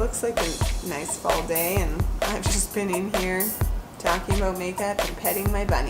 looks like a nice fall day, and I've just been in here talking about makeup and petting my bunny.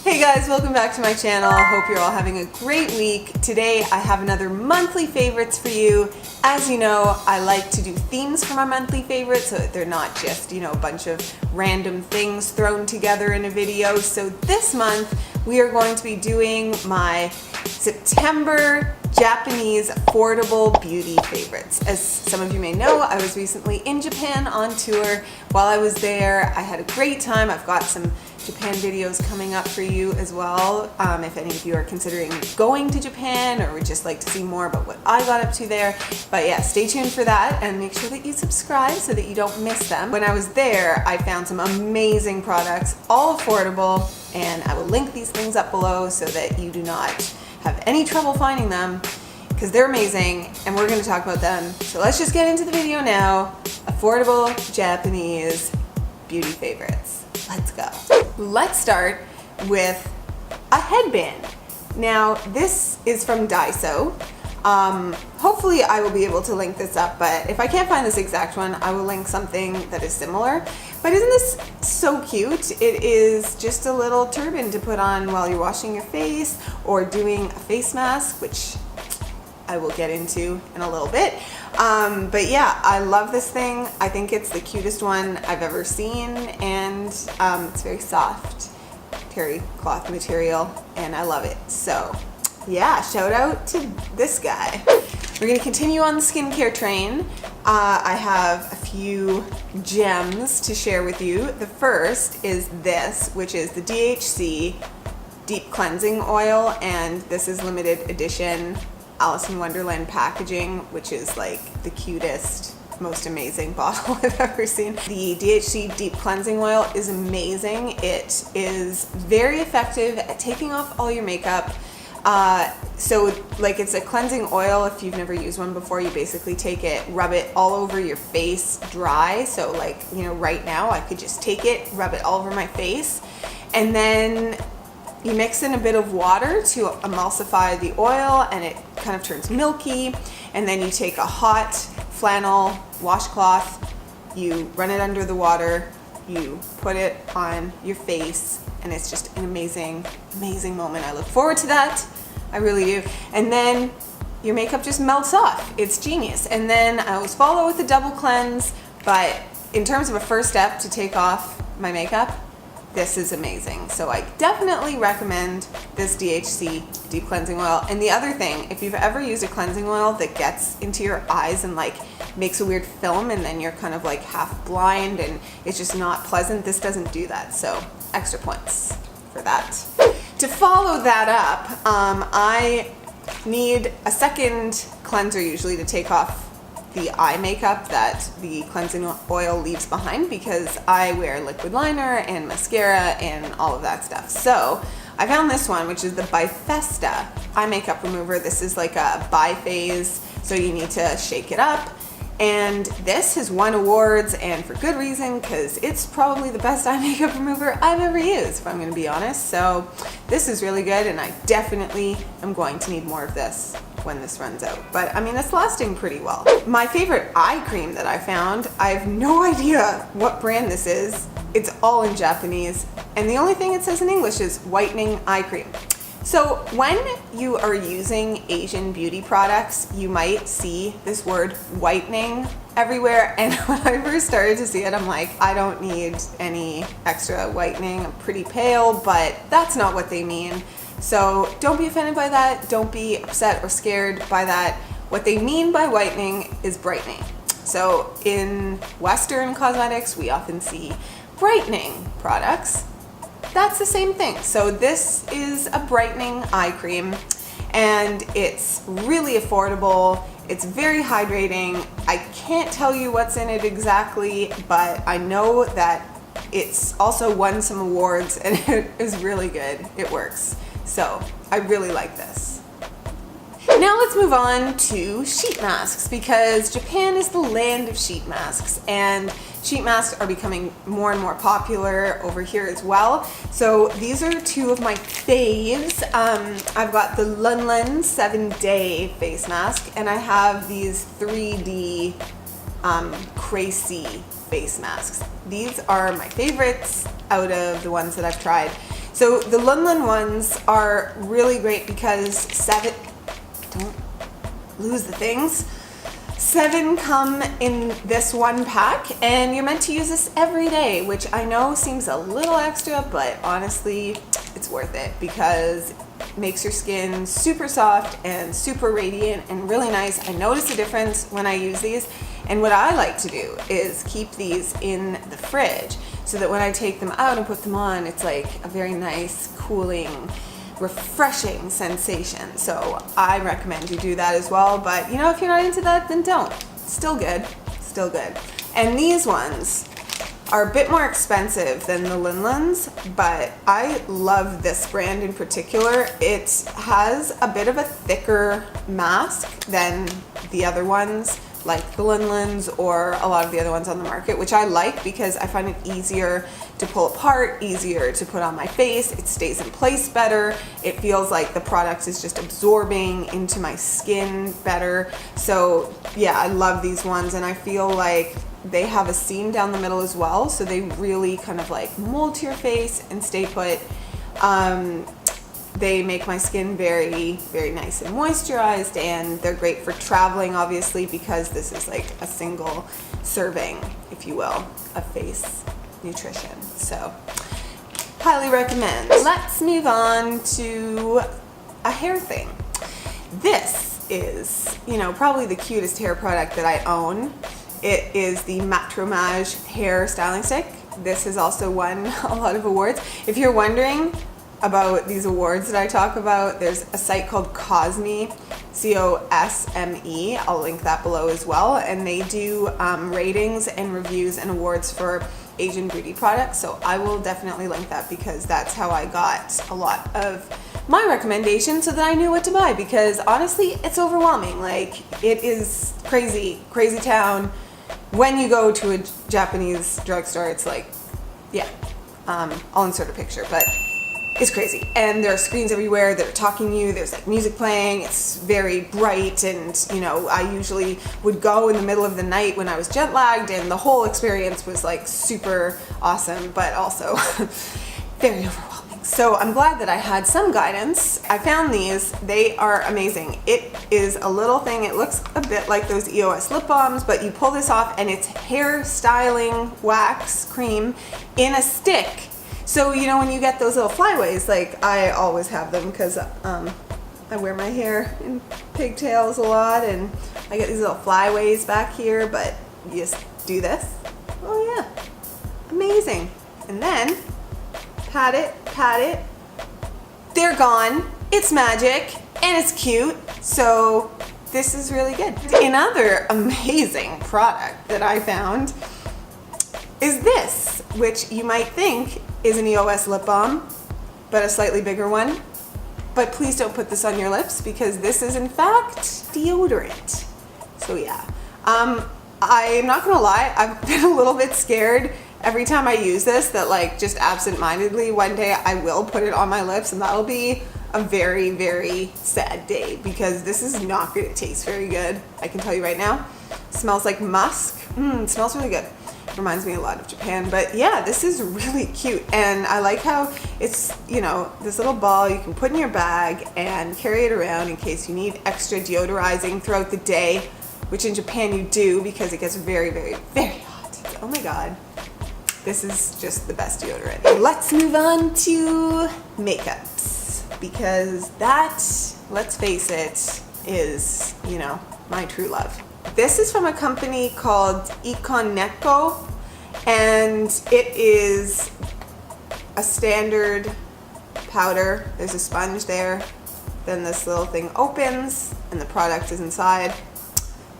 Hey guys, welcome back to my channel. Hope you're all having a great week. Today I have another monthly favorites for you. As you know, I like to do themes for my monthly favorites so that they're not just, a bunch of random things thrown together in a video. So this month we are going to be doing my September Japanese affordable beauty favorites. As some of you may know, I was recently in Japan on tour. While I was there, I had a great time. I've got some Japan videos coming up for you as well. If any of you are considering going to Japan or would just like to see more about what I got up to there. But yeah, stay tuned for that and make sure that you subscribe so that you don't miss them. When I was there, I found some amazing products, all affordable, and I will link these things up below so that you do not have any trouble finding them, because they're amazing and we're going to talk about them. So let's just get into the video now. Affordable Japanese beauty favorites. Let's go. Let's start with a headband. Now this is from Daiso. Hopefully I will be able to link this up, but if I can't find this exact one, I will link something that is similar. But isn't this so cute? It is just a little turban to put on while you're washing your face or doing a face mask, which I will get into in a little bit. But yeah, I love this thing. I think it's the cutest one I've ever seen, and it's very soft terry cloth material, and I love it. So yeah, shout out to this guy. We're gonna continue on the skincare train. I have a few gems to share with you. The first is this, which is the DHC Deep Cleansing Oil, and this is limited edition Alice in Wonderland packaging, which is like the cutest, most amazing bottle I've ever seen. The DHC Deep Cleansing Oil is amazing. It is very effective at taking off all your makeup. So like, it's a cleansing oil. If you've never used one before, you basically take it, rub it all over your face dry. So like, right now I could just take it, rub it all over my face, and then you mix in a bit of water to emulsify the oil, and it kind of turns milky. And then you take a hot flannel washcloth, you run it under the water, you put it on your face, and it's just an amazing, amazing moment. I look forward to that. I really do. And then your makeup just melts off. It's genius. And then I always follow with a double cleanse, but in terms of a first step to take off my makeup, this is amazing. So I definitely recommend this DHC Deep Cleansing Oil. And the other thing, if you've ever used a cleansing oil that gets into your eyes and like makes a weird film, and then you're kind of like half blind and it's just not pleasant, this doesn't do that. So extra points for that. To follow that up, I need a second cleanser usually to take off the eye makeup that the cleansing oil leaves behind, because I wear liquid liner and mascara and all of that stuff. So I found this one, which is the Bifesta eye makeup remover. This is like a bi-phase, so you need to shake it up. And this has won awards, and for good reason, because it's probably the best eye makeup remover I've ever used, if I'm gonna be honest. So this is really good, and I definitely am going to need more of this when this runs out. But I mean, it's lasting pretty well. My favorite eye cream that I found, I have no idea what brand this is. It's all in Japanese, and the only thing it says in English is whitening eye cream. So when you are using Asian beauty products, you might see this word whitening everywhere, and when I first started to see it, I'm like, I don't need any extra whitening. I'm pretty pale, but that's not what they mean. So don't be offended by that. Don't be upset or scared by that. What they mean by whitening is brightening. So in Western cosmetics, we often see brightening products. That's the same thing. So this is a brightening eye cream, and it's really affordable. It's very hydrating. I can't tell you what's in it exactly, but I know that it's also won some awards, and it is really good. It works. So I really like this. Now let's move on to sheet masks, because Japan is the land of sheet masks, and sheet masks are becoming more and more popular over here as well. So these are two of my faves. I've got the Lunlun 7-Day face mask, and I have these 3D Crazy face masks. These are my favorites out of the ones that I've tried. So the Lunlun ones are really great because don't lose the things. 7 come in this one pack, and you're meant to use this every day, which I know seems a little extra, but honestly, it's worth it because it makes your skin super soft and super radiant and really nice. I notice a difference when I use these, and what I like to do is keep these in the fridge so that when I take them out and put them on, it's like a very nice, cooling, refreshing sensation. So I recommend you do that as well, but you know, if you're not into that, then don't. Still good, still good. And these ones are a bit more expensive than the Lunluns, but I love this brand in particular. It has a bit of a thicker mask than the other ones, like the Lunluns or a lot of the other ones on the market, which I like because I find it easier to pull apart, easier to put on my face. It stays in place better. It feels like the product is just absorbing into my skin better. So yeah, I love these ones, and I feel like they have a seam down the middle as well, so they really kind of like mold to your face and stay put. They make my skin very, very nice and moisturized, and they're great for traveling, obviously, because this is like a single serving, if you will, of face nutrition. So highly recommend. Let's move on to a hair thing. This is, you know, probably the cutest hair product that I own. It is the Matromage hair styling stick. This has also won a lot of awards. If you're wondering about these awards that I talk about, there's a site called Cosme, C-O-S-M-E. I'll link that below as well. And they do ratings and reviews and awards for Asian beauty products. So I will definitely link that because that's how I got a lot of my recommendations so that I knew what to buy, because honestly, it's overwhelming. Like, it is crazy, crazy town. When you go to a Japanese drugstore, it's like, yeah, I'll insert a picture, but it's crazy. And there are screens everywhere that are talking to you. There's like music playing. It's very bright. And you know, I usually would go in the middle of the night when I was jet lagged, and the whole experience was like super awesome, but also very overwhelming. So I'm glad that I had some guidance. I found these. They are amazing. It is a little thing. It looks a bit like those EOS lip balms, but you pull this off and it's hair styling wax cream in a stick. So, you know, when you get those little flyaways, like I always have them because I wear my hair in pigtails a lot, and I get these little flyaways back here, but you just do this. Oh yeah, amazing. And then pat it, they're gone. It's magic and it's cute. So this is really good. Another amazing product that I found is this, which you might think is an EOS lip balm, but a slightly bigger one. But please don't put this on your lips because this is in fact deodorant. So yeah, I'm not gonna lie, I've been a little bit scared every time I use this that like just absent-mindedly one day I will put it on my lips, and that'll be a very, very sad day because this is not gonna taste very good. I can tell you right now. It smells like musk. It smells really good. Reminds me a lot of Japan, but yeah, this is really cute, and I like how it's, you know, this little ball you can put in your bag and carry it around in case you need extra deodorizing throughout the day, which in Japan you do because it gets very, very, very hot. Oh my god, this is just the best deodorant. Let's move on to makeups, because that, let's face it, is, you know, my true love. This is from a company called Canmake, and it is a standard powder. There's a sponge there, then this little thing opens and the product is inside.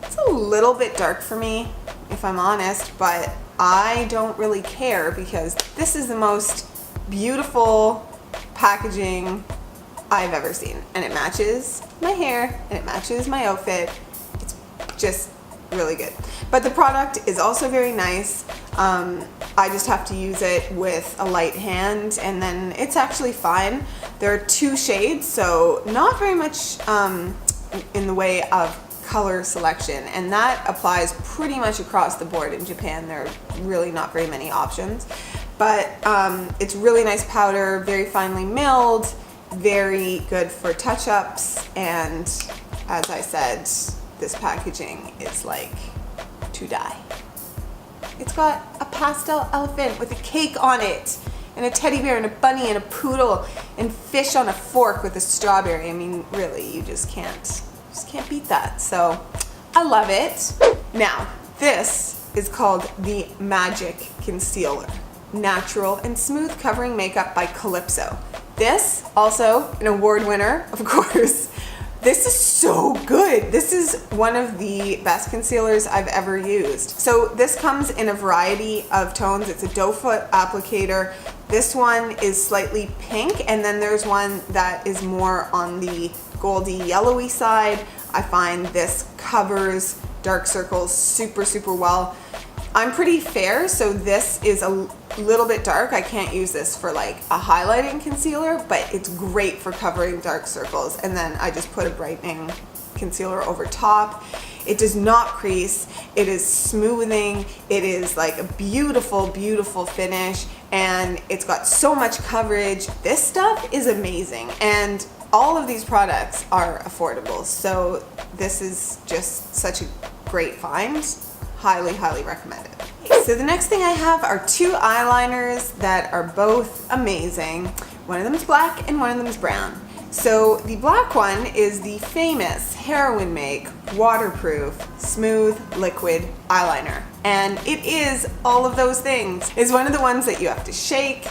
It's a little bit dark for me, if I'm honest, but I don't really care because this is the most beautiful packaging I've ever seen. And it matches my hair and it matches my outfit. It's just really good. But the product is also very nice. I just have to use it with a light hand and then it's actually fine. There are 2 shades, so not very much in the way of color selection, and that applies pretty much across the board in Japan. There are really not very many options, but it's really nice powder, very finely milled, very good for touch-ups, and as I said, this packaging is like to die. It's got a pastel elephant with a cake on it, and a teddy bear and a bunny and a poodle and fish on a fork with a strawberry. I mean, really, you just can't beat that. So I love it. Now, this is called the Magic Concealer. Natural and Smooth Covering Makeup by Calypso. This, also an award winner, of course. This is so good. This is one of the best concealers I've ever used. So this comes in a variety of tones. It's a doe foot applicator. This one is slightly pink, and then there's one that is more on the goldy yellowy side. I find this covers dark circles super, super well. I'm pretty fair, so this is a little bit dark. I can't use this for like a highlighting concealer, but it's great for covering dark circles. And then I just put a brightening concealer over top. It does not crease. It is smoothing. It is like a beautiful, beautiful finish, and it's got so much coverage. This stuff is amazing, and all of these products are affordable. So this is just such a great find. Highly, highly recommended. So the next thing I have are 2 eyeliners that are both amazing. One of them is black and one of them is brown. So the black one is the famous Heroine Make waterproof smooth liquid eyeliner, and it is all of those things. It's one of the ones that you have to shake.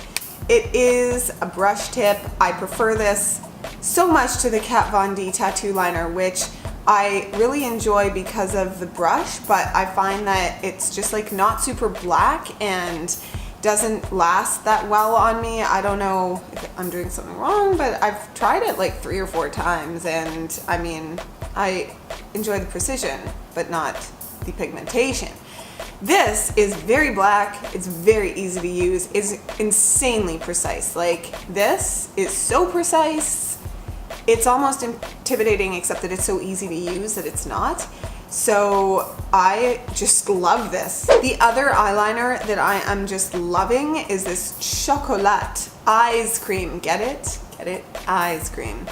It is a brush tip. I prefer this so much to the Kat Von D tattoo liner, which I really enjoy because of the brush, but I find that it's just like not super black and doesn't last that well on me. I don't know if I'm doing something wrong, but I've tried it like 3 or 4 times, and I mean, I enjoy the precision, but not the pigmentation. This is very black, it's very easy to use, it's insanely precise. Like, this is so precise, it's almost intimidating, except that it's so easy to use that it's not. So I just love this. The other eyeliner that I am just loving is this Chocolat Eyes Cream. Get it? Get it? Eyes Cream.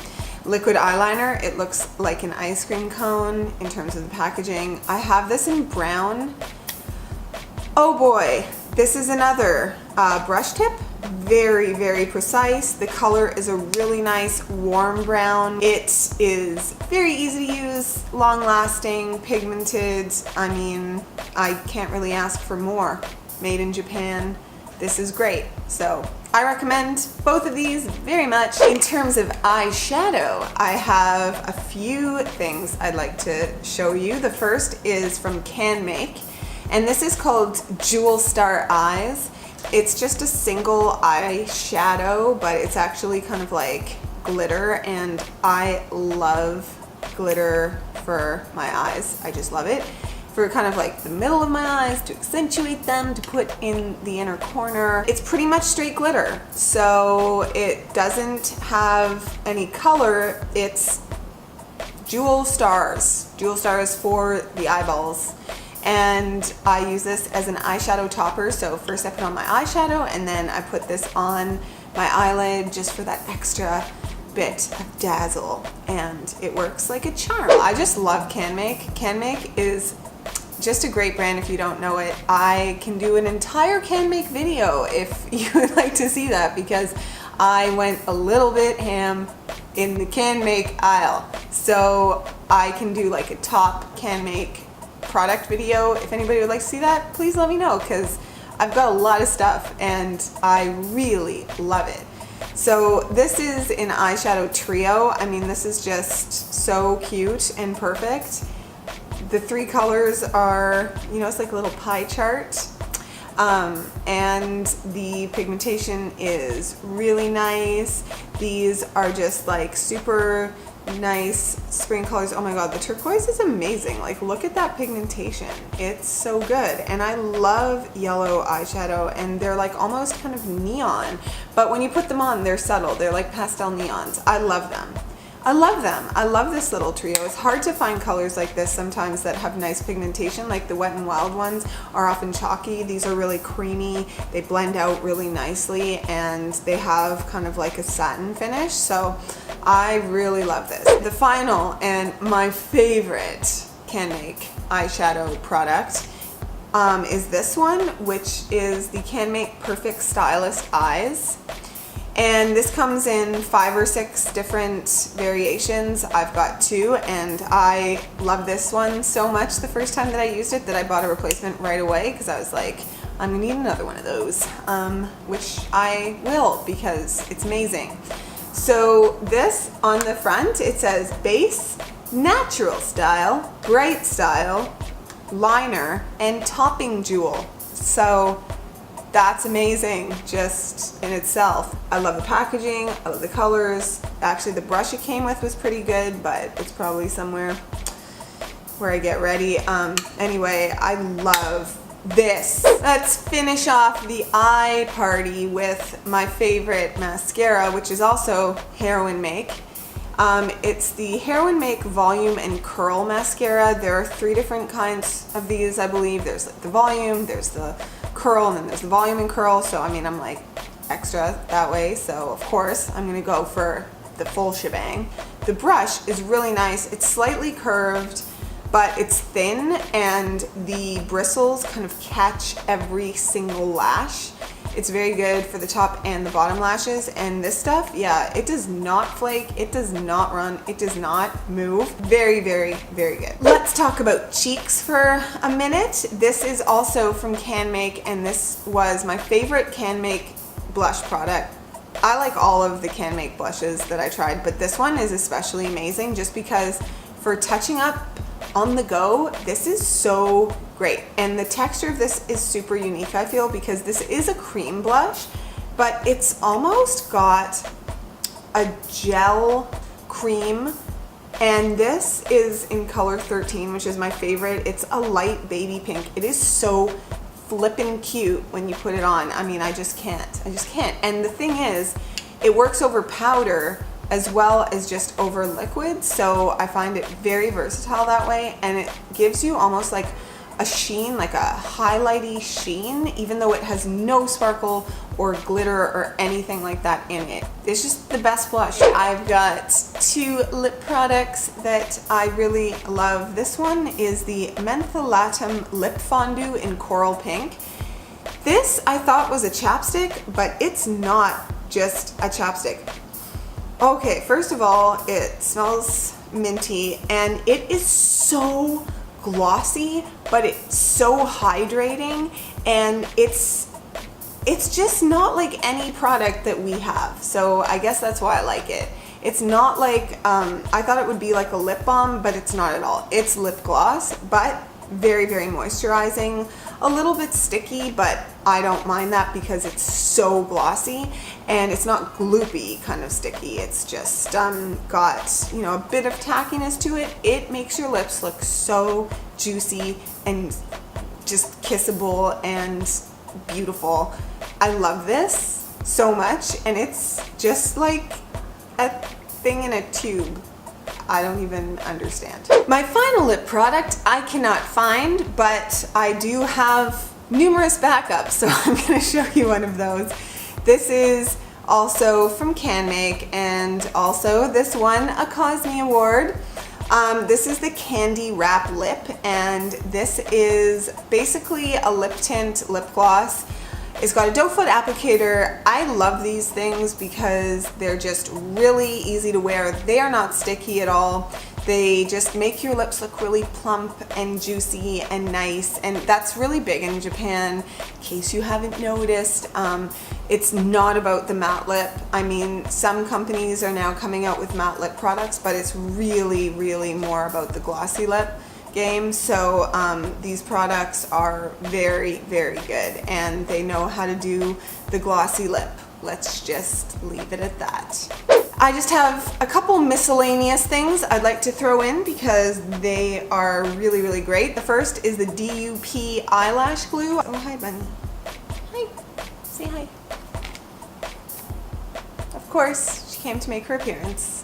Liquid eyeliner. It looks like an ice cream cone in terms of the packaging. I have this in brown. Oh boy, this is another brush tip. Very, very precise. The color is a really nice warm brown. It is very easy to use, long lasting, pigmented. I mean, I can't really ask for more. Made in Japan. This is great. So I recommend both of these very much. In terms of eyeshadow, I have a few things I'd like to show you. The first is from Canmake, and this is called Jewel Star Eyes. It's just a single eyeshadow, but it's actually kind of like glitter, and I love glitter for my eyes. I just love it. For kind of like the middle of my eyes, to accentuate them, to put in the inner corner. It's pretty much straight glitter, so it doesn't have any color. It's jewel stars for the eyeballs. And I use this as an eyeshadow topper. So first I put on my eyeshadow, and then I put this on my eyelid just for that extra bit of dazzle, and it works like a charm. I just love Canmake. Canmake is just a great brand if you don't know it. I can do an entire Canmake video if you would like to see that, because I went a little bit ham in the Canmake aisle. So I can do like a top Canmake product video. If anybody would like to see that, please let me know, because I've got a lot of stuff and I really love it. So this is an eyeshadow trio. I mean, this is just so cute and perfect. The 3 colors are, you know, it's like a little pie chart. And the pigmentation is really nice. These are just like super nice spring colors. Oh my god, the turquoise is amazing. Like, look at that pigmentation. It's so good. And I love yellow eyeshadow, and they're like almost kind of neon, but when you put them on, they're subtle. They're like pastel neons. I love them. I love them. I love this little trio. It's hard to find colors like this sometimes that have nice pigmentation. Like the Wet n Wild ones are often chalky. These are really creamy. They blend out really nicely, and they have kind of like a satin finish. So I really love this. The final and my favorite Canmake eyeshadow product is this one, which is the Canmake Perfect Stylist Eyes. And this comes in 5 or 6 different variations. I've got 2, and I love this one so much the first time that I used it that I bought a replacement right away, because I was like, I'm gonna need another one of those, which I will, because it's amazing. So this, on the front, it says base, natural style, bright style, liner, and topping jewel. So that's amazing just in itself. I love the packaging, I love the colors. Actually, the brush it came with was pretty good, but it's probably somewhere where I get ready. Anyway, I love this. Let's finish off the eye party with my favorite mascara, which is also Heroine Make. It's the Heroine Make Volume and Curl Mascara. There are 3 different kinds of these, I believe. There's like the volume, there's the curl, and then there's the volume and curl. So I mean, I'm like extra that way, so of course I'm gonna go for the full shebang. The brush is really nice. It's slightly curved, but it's thin, and the bristles kind of catch every single lash. It's very good for the top and the bottom lashes. And this stuff, yeah, it does not flake, it does not run, it does not move. Very, very, very good. Let's talk about cheeks for a minute. This is also from Canmake, and this was my favorite Canmake blush product. I like all of the Canmake blushes that I tried, but this one is especially amazing just because for touching up on the go, this is so great. And the texture of this is super unique, I feel, because this is a cream blush, but it's almost got a gel cream. And this is in color 13, which is my favorite. It's a light baby pink. It is so flippin' cute when you put it on. I mean, I just can't. And the thing is, it works over powder as well as just over liquid, so I find it very versatile that way, and it gives you almost like a sheen, like a highlighty sheen, even though it has no sparkle or glitter or anything like that in it. It's just the best blush. I've got 2 lip products that I really love. This one is the Mentholatum Lip Fondue in Coral Pink. This I thought was a chapstick, but it's not just a chapstick. Okay, first of all, it smells minty, and it is so glossy, but it's so hydrating, and it's just not like any product that we have. So I guess that's why I like it. It's not like, I thought it would be like a lip balm, but it's not at all. It's lip gloss, but very, very moisturizing. A little bit sticky, but I don't mind that because it's so glossy, and it's not gloopy kind of sticky. It's just got, you know, a bit of tackiness to it. It makes your lips look so juicy and just kissable and beautiful. I love this so much, and it's just like a thing in a tube. I don't even understand. My final lip product I cannot find, but I do have numerous backups, so I'm gonna show you one of those. This is also from Canmake, and also this won a Cosme Award. This is the Candy Wrap Lip, and this is basically a lip tint lip gloss. It's got a doe foot applicator. I love these things because they're just really easy to wear. They are not sticky at all. They just make your lips look really plump and juicy and nice, and that's really big in Japan, in case you haven't noticed. It's not about the matte lip. I mean, some companies are now coming out with matte lip products, but it's really, really more about the glossy lip, game. So these products are very, very good, and they know how to do the glossy lip. Let's just leave it at that. I just have a couple miscellaneous things I'd like to throw in because they are really, really great. The first is the DUP eyelash glue. Oh, hi, Bunny. Hi. Say hi. Of course, she came to make her appearance.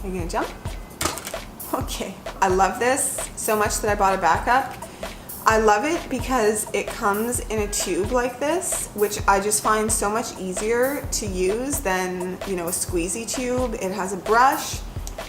Are you gonna jump? Okay. I love this so much that I bought a backup. I love it because it comes in a tube like this, which I just find so much easier to use than, you know, a squeezy tube. It has a brush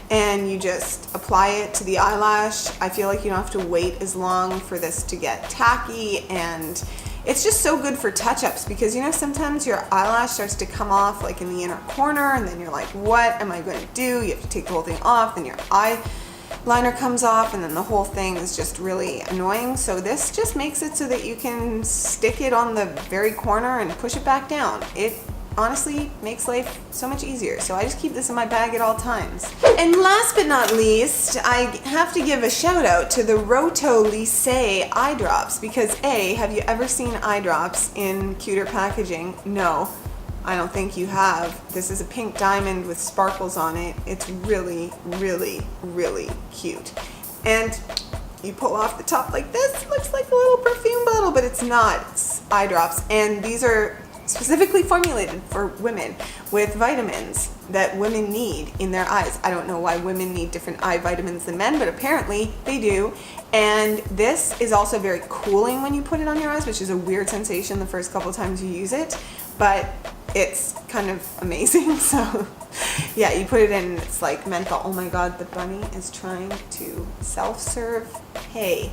and you just apply it to the eyelash. I feel like you don't have to wait as long for this to get tacky, and it's just so good for touch-ups because, you know, sometimes your eyelash starts to come off like in the inner corner and then you're like, what am I going to do? You have to take the whole thing off, then your eyeliner comes off, and then the whole thing is just really annoying. So this just makes it so that you can stick it on the very corner and push it back down. It honestly makes life so much easier. So I just keep this in my bag at all times. And last but not least, I have to give a shout out to the Roto Lycée eye drops because A, have you ever seen eye drops in cuter packaging? No. I don't think you have. This is a pink diamond with sparkles on it. It's really, really, really cute. And you pull off the top like this. It looks like a little perfume bottle, but it's not. It's eye drops. And these are specifically formulated for women with vitamins that women need in their eyes. I don't know why women need different eye vitamins than men, but apparently they do. And this is also very cooling when you put it on your eyes, which is a weird sensation the first couple times you use it, but it's kind of amazing. So yeah, you put it in, it's like menthol. Oh my God, the bunny is trying to self-serve. Hey.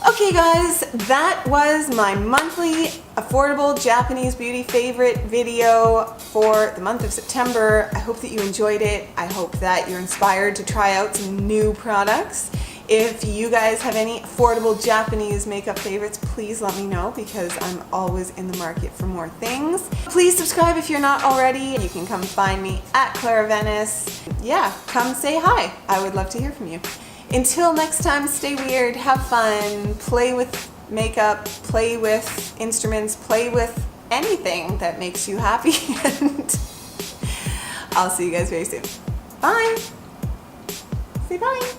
Okay guys, that was my monthly affordable Japanese beauty favorite video for the month of September. I hope that you enjoyed it. I hope that you're inspired to try out some new products. If you guys have any affordable Japanese makeup favorites, please let me know because I'm always in the market for more things. Please subscribe if you're not already. You can come find me at Clara Venice. Yeah, come say hi. I would love to hear from you. Until next time, stay weird, have fun, play with makeup, play with instruments, play with anything that makes you happy, and I'll see you guys very soon. Bye. Say bye.